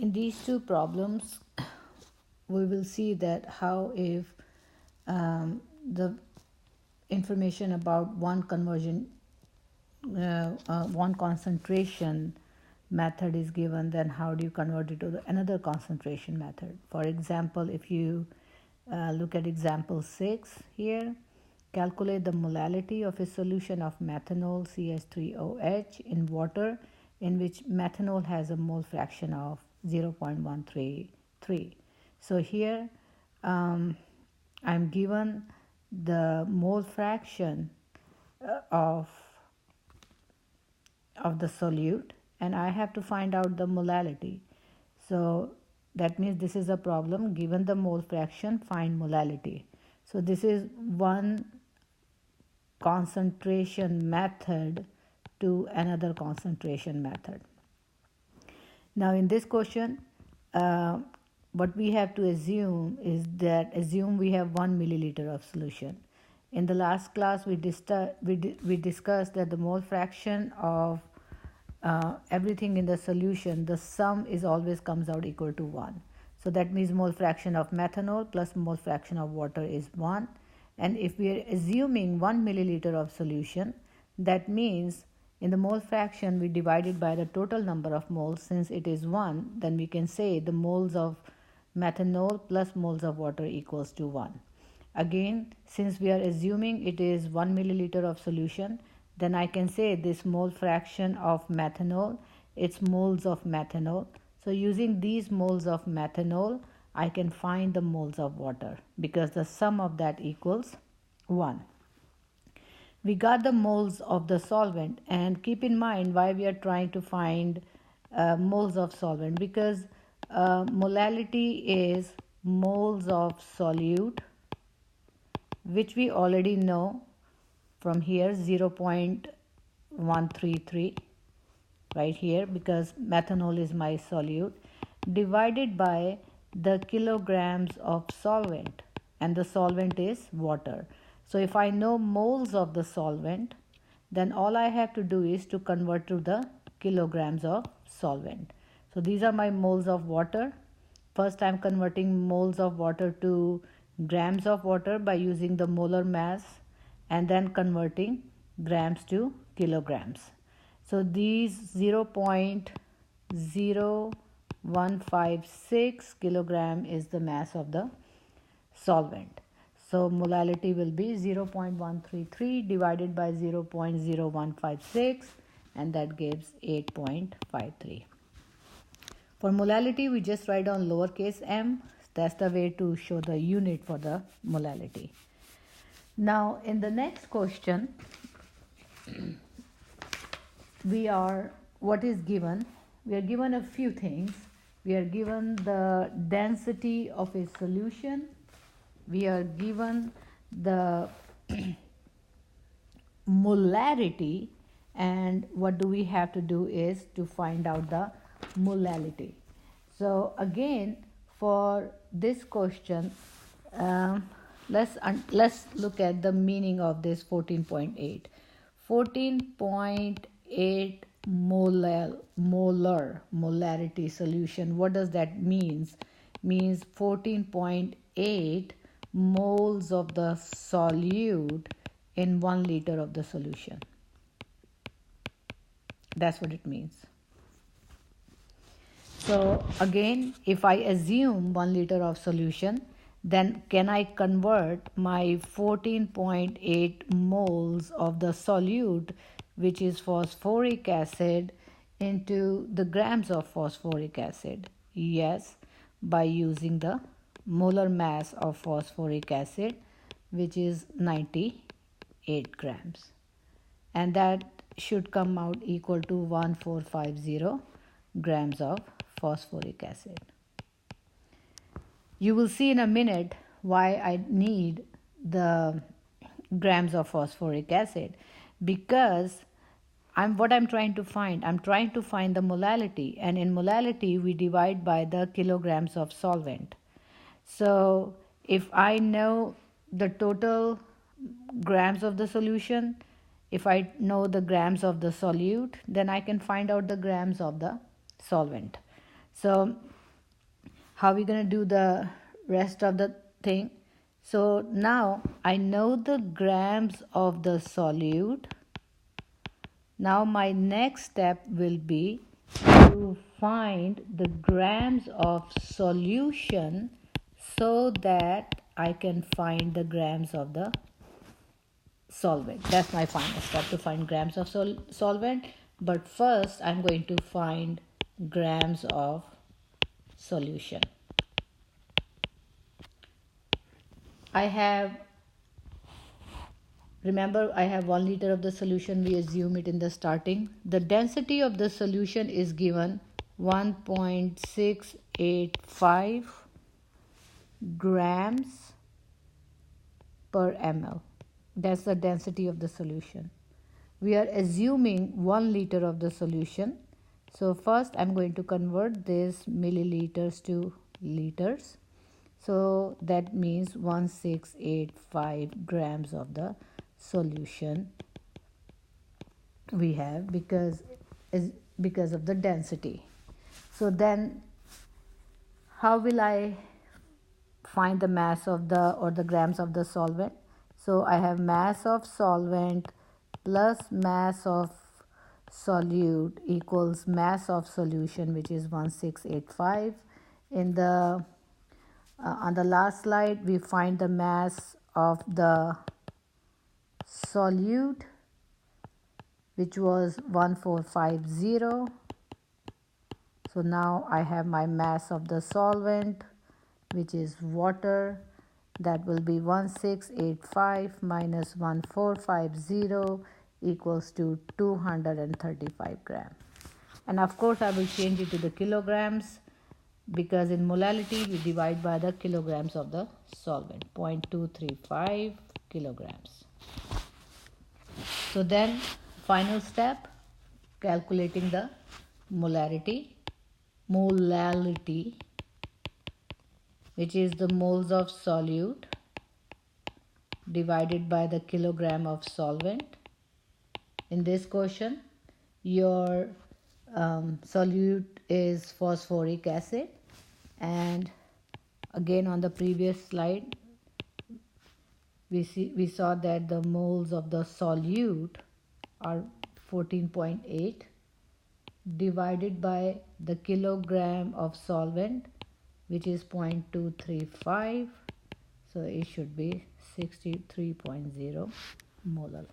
In these two problems, we will see that how if the information about one concentration method is given, then how do you convert it to another concentration method? For example, if you look at example 6 here, calculate the molality of a solution of methanol CH3OH in water in which methanol has a mole fraction of 0.133. So here I'm given the mole fraction of the solute, and I have to find out the molality. So that means this is a problem. Given the mole fraction, find molality. So this is one concentration method to another concentration method. Now in this question, what we have to assume is that we have 1 milliliter of solution. In the last class, we discussed that the mole fraction of everything in the solution, the sum is always comes out equal to 1. So that means mole fraction of methanol plus mole fraction of water is 1. And if we are assuming 1 milliliter of solution, that means in the mole fraction we divide it by the total number of moles. Since it is 1, then we can say the moles of methanol plus moles of water equals to 1. Again, since we are assuming it is 1 milliliter of solution, then I can say this mole fraction of methanol, it's moles of methanol. So using these moles of methanol, I can find the moles of water because the sum of that equals 1. We got the moles of the solvent, and keep in mind why we are trying to find moles of solvent, because molality is moles of solute, which we already know from here 0.133 right here, because methanol is my solute, divided by the kilograms of solvent, and the solvent is water. So if I know moles of the solvent, then all I have to do is to convert to the kilograms of solvent. So these are my moles of water. First I'm converting moles of water to grams of water by using the molar mass, and then converting grams to kilograms. So these 0.0156 kilogram is the mass of the solvent. So molality will be 0.133 divided by 0.0156, and that gives 8.53. For molality, we just write down lowercase m. That's the way to show the unit for the molality. Now in the next question, what is given? We are given a few things. We are given the density of a solution. We are given the molarity, and what do we have to do is to find out the molality. So again, for this question, let's look at the meaning of this 14.8. 14.8 molarity solution. What does that mean? Means 14.8 moles of the solute in 1 liter of the solution. That's what it means. So again, if I assume 1 liter of solution, then can I convert my 14.8 moles of the solute, which is phosphoric acid, into the grams of phosphoric acid? Yes, by using the molar mass of phosphoric acid, which is 98 grams. And that should come out equal to 1450 grams of phosphoric acid. You will see in a minute why I need the grams of phosphoric acid, because what I'm trying to find the molality, and in molality we divide by the kilograms of solvent. So if I know the total grams of the solution, if I know the grams of the solute, then I can find out the grams of the solvent. So how are we going to do the rest of the thing? So now I know the grams of the solute. Now my next step will be to find the grams of solution so that I can find the grams of the solvent. That's my final step, to find grams of solvent. But first I'm going to find grams of solution. Remember, I have 1 liter of the solution. We assume it in the starting. The density of the solution is given 1.685 grams per ml. That's the density of the solution. We are assuming 1 liter of the solution. So first I'm going to convert this milliliters to liters. So that means 1685 grams of the solution we have because of the density. So then how will I find the mass of the grams of the solvent? So I have mass of solvent plus mass of solute equals mass of solution, which is 1685. In the on the last slide we find the mass of the solute, which was 1450. So now I have my mass of the solvent, which is water. That will be 1685 minus 1450 equals to 235 grams. And of course I will change it to the kilograms, because in molality we divide by the kilograms of the solvent, 0.235 kilograms. So then final step, calculating the molality, which is the moles of solute divided by the kilogram of solvent. In this question, your solute is phosphoric acid, and again on the previous slide we saw that the moles of the solute are 14.8 divided by the kilogram of solvent, which is 0.235. So it should be 63.0 molar.